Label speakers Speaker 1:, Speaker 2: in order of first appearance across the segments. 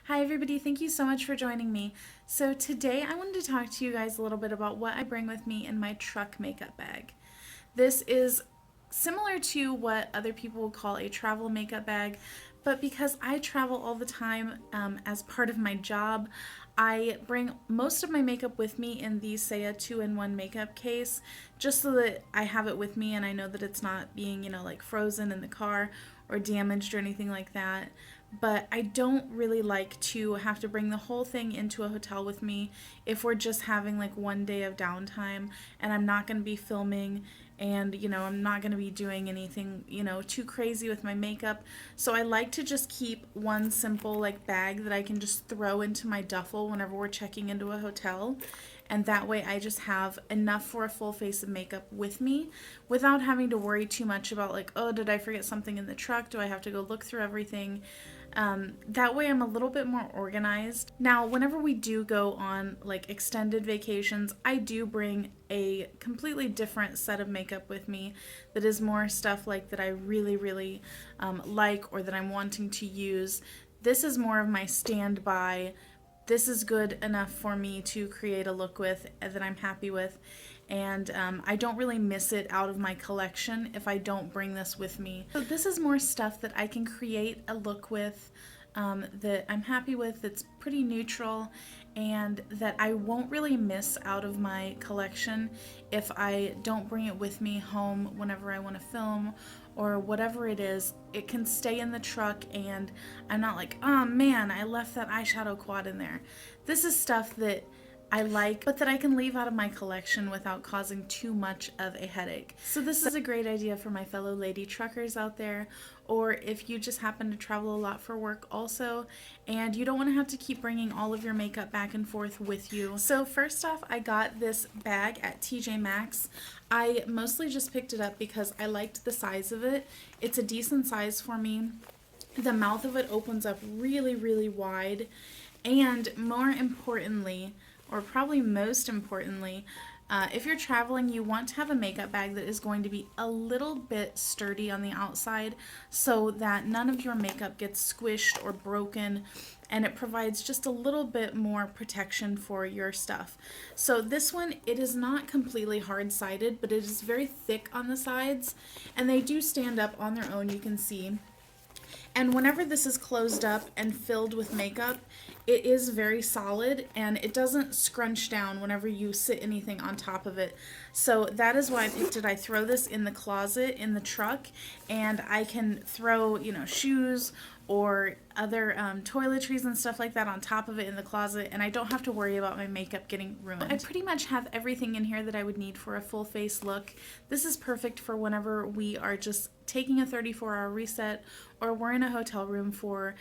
Speaker 1: Hi everybody, thank you so much for joining me. So today I wanted to talk to you guys a little bit about what I bring with me in my truck makeup bag. This is similar to what other people would call a travel makeup bag, but because I travel all the time as part of my job, I bring most of my makeup with me in the Seya 2-in-1 makeup case, just so that I have it with me and I know that it's not being, like frozen in the car or damaged or anything like that. But I don't really like to have to bring the whole thing into a hotel with me if we're just having like one day of downtime and I'm not going to be filming and I'm not going to be doing anything too crazy with my makeup. So I like to just keep one simple like bag that I can just throw into my duffel whenever we're checking into a hotel, and that way I just have enough for a full face of makeup with me without having to worry too much about like, oh, did I forget something in the truck? Do I have to go look through everything? That way I'm a little bit more organized. Now, whenever we do go on like extended vacations, I do bring a completely different set of makeup with me that is more stuff like that I really like or that I'm wanting to use. This is more of my standby. This is good enough for me to create a look with that I'm happy with, and I don't really miss it out of my collection if I don't bring this with me. So this is more stuff that I can create a look with that I'm happy with, that's pretty neutral, and that I won't really miss out of my collection if I don't bring it with me home whenever I want to film or whatever it is. It can stay in the truck and I'm not like, oh man, I left that eyeshadow quad in there. This is stuff that I like, but that I can leave out of my collection without causing too much of a headache. So this is a great idea for my fellow lady truckers out there, or if you just happen to travel a lot for work also, and you don't want to have to keep bringing all of your makeup back and forth with you. So first off, I got this bag at TJ Maxx. I mostly just picked it up because I liked the size of it. It's a decent size for me. The mouth of it opens up really wide, and more importantly, or probably most importantly, if you're traveling, you want to have a makeup bag that is going to be a little bit sturdy on the outside so that none of your makeup gets squished or broken, and it provides just a little bit more protection for your stuff. So this one, it is not completely hard-sided, but it is very thick on the sides, and they do stand up on their own, you can see. And whenever this is closed up and filled with makeup, it is very solid and it doesn't scrunch down whenever you sit anything on top of it. So that is why I picked it. I throw this in the closet in the truck, and I can throw, shoes or other toiletries and stuff like that on top of it in the closet, and I don't have to worry about my makeup getting ruined. I pretty much have everything in here that I would need for a full face look. This is perfect for whenever we are just taking a 34-hour reset, or we're in a hotel room for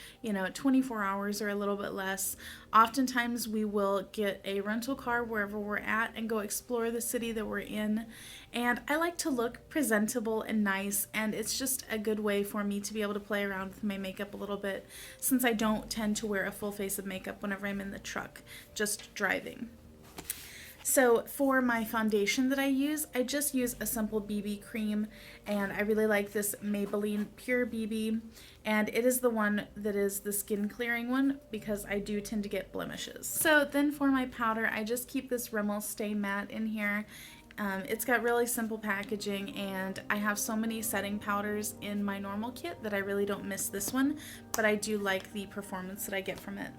Speaker 1: 24 hours or a little bit less. Oftentimes we will get a rental car wherever we're at and go explore the city that we're in, and I like to look presentable and nice, and it's just a good way for me to be able to play around with my makeup a little bit, since I don't tend to wear a full face of makeup whenever I'm in the truck just driving. So for my foundation that I just use a simple BB cream, and I really like this Maybelline Pure BB, and it is the one that is the skin clearing one because I do tend to get blemishes. So then for my powder, I just keep this Rimmel Stay Matte in here. It's got really simple packaging, and I have so many setting powders in my normal kit that I really don't miss this one, but I do like the performance that I get from it.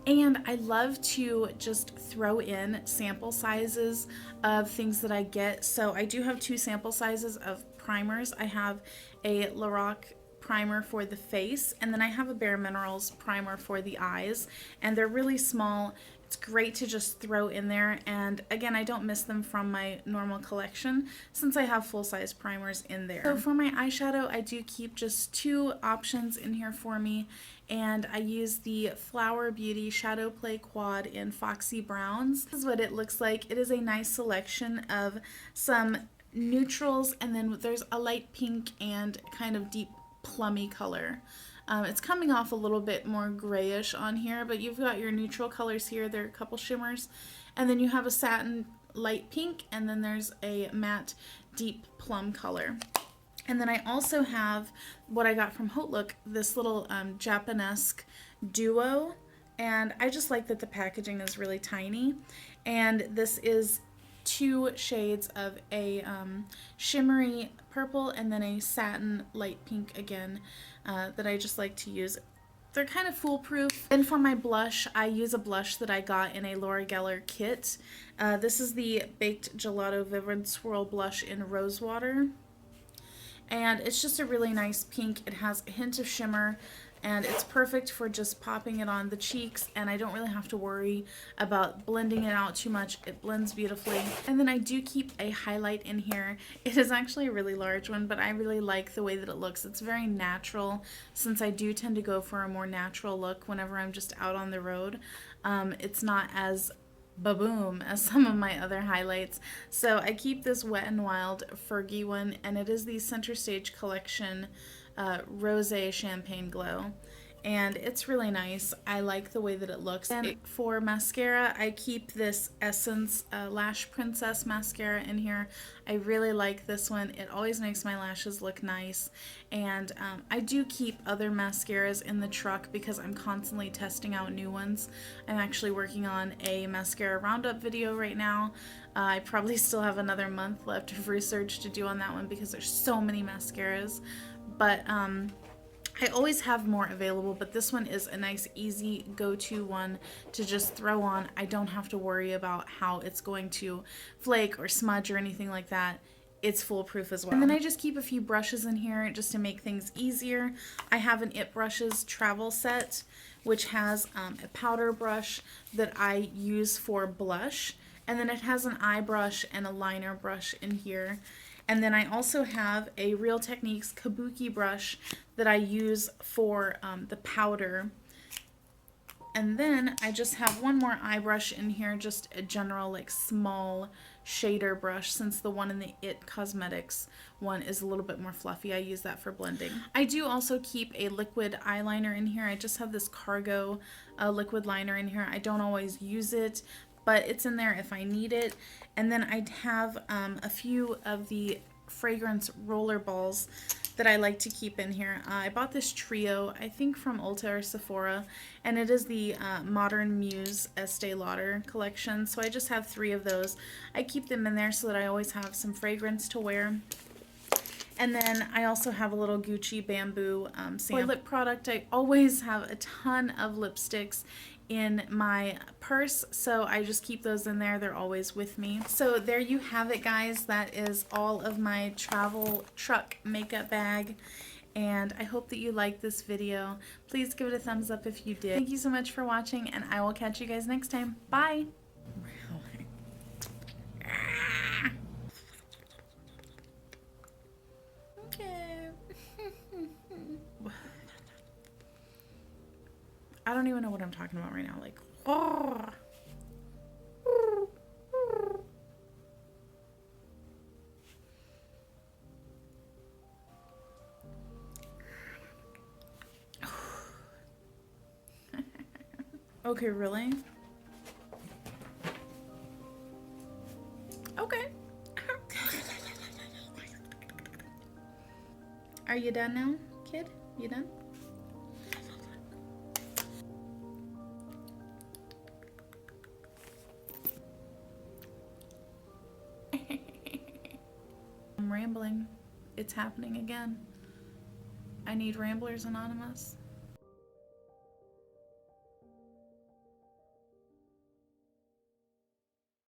Speaker 1: And I love to just throw in sample sizes of things that I get. So I do have 2 sample sizes of primers. I have a Lorac primer for the face, and then I have a Bare Minerals primer for the eyes, and they're really small. It's great to just throw in there, and again, I don't miss them from my normal collection since I have full-size primers in there. So for my eyeshadow, I do keep just 2 options in here for me, and I use the Flower Beauty Shadow Play Quad in Foxy Browns. This is what it looks like. It is a nice selection of some neutrals, and then there's a light pink and kind of deep plummy color. It's coming off a little bit more grayish on here, but you've got your neutral colors here. There are a couple shimmers, and then you have a satin light pink, and then there's a matte deep plum color. And then I also have what I got from Hotlook, this little Japanesque duo And I just like that the packaging is really tiny. And this is 2 shades of a shimmery purple and then a satin light pink again that I just like to use. They're kind of foolproof. And for my blush, I use a blush that I got in a Laura Geller kit. This is the Baked Gelato Vivid Swirl Blush in Rosewater. And it's just a really nice pink. It has a hint of shimmer, and it's perfect for just popping it on the cheeks, and I don't really have to worry about blending it out too much. It blends beautifully. And then I do keep a highlight in here. It is actually a really large one, but I really like the way that it looks. It's very natural, since I do tend to go for a more natural look whenever I'm just out on the road. It's not as ba-boom as some of my other highlights. So I keep this Wet n Wild Fergie one, and it is the Center Stage Collection Rosé Champagne Glow. And it's really nice. I like the way that it looks. And for mascara, I keep this Essence Lash Princess mascara in here. I really like this one. It always makes my lashes look nice. And I do keep other mascaras in the truck because I'm constantly testing out new ones. I'm actually working on a mascara roundup video right now. I probably still have another month left of research to do on that one because there's so many mascaras. But I always have more available, but this one is a nice, easy go-to one to just throw on. I don't have to worry about how it's going to flake or smudge or anything like that. It's foolproof as well. And then I just keep a few brushes in here just to make things easier. I have an It Brushes travel set, which has a powder brush that I use for blush. And then it has an eye brush and a liner brush in here. And then I also have a Real Techniques Kabuki brush that I use for the powder. And then I just have one more eye brush in here, just a general like small shader brush, since the one in the It Cosmetics one is a little bit more fluffy. I use that for blending. I do also keep a liquid eyeliner in here. I just have this Cargo liquid liner in here. I don't always use it, but it's in there if I need it. And then I have a few of the fragrance roller balls that I like to keep in here. I bought this trio, I think from Ulta or Sephora, and it is the Modern Muse Estee Lauder collection. So I just have 3 of those. I keep them in there so that I always have some fragrance to wear. And then I also have a little Gucci Bamboo sample. For lip product, I always have a ton of lipsticks in my purse, so I just keep those in there. They're always with me. So there you have it, guys. That is all of my travel truck makeup bag, and I hope that you liked this video. Please give it a thumbs up if you did. Thank you so much for watching, and I will catch you guys next time. Bye! Okay. I don't even know what I'm talking about right now. Like, oh. Okay, really? Okay. Are you done now, kid? You done? I'm rambling. It's happening again. I need Ramblers Anonymous.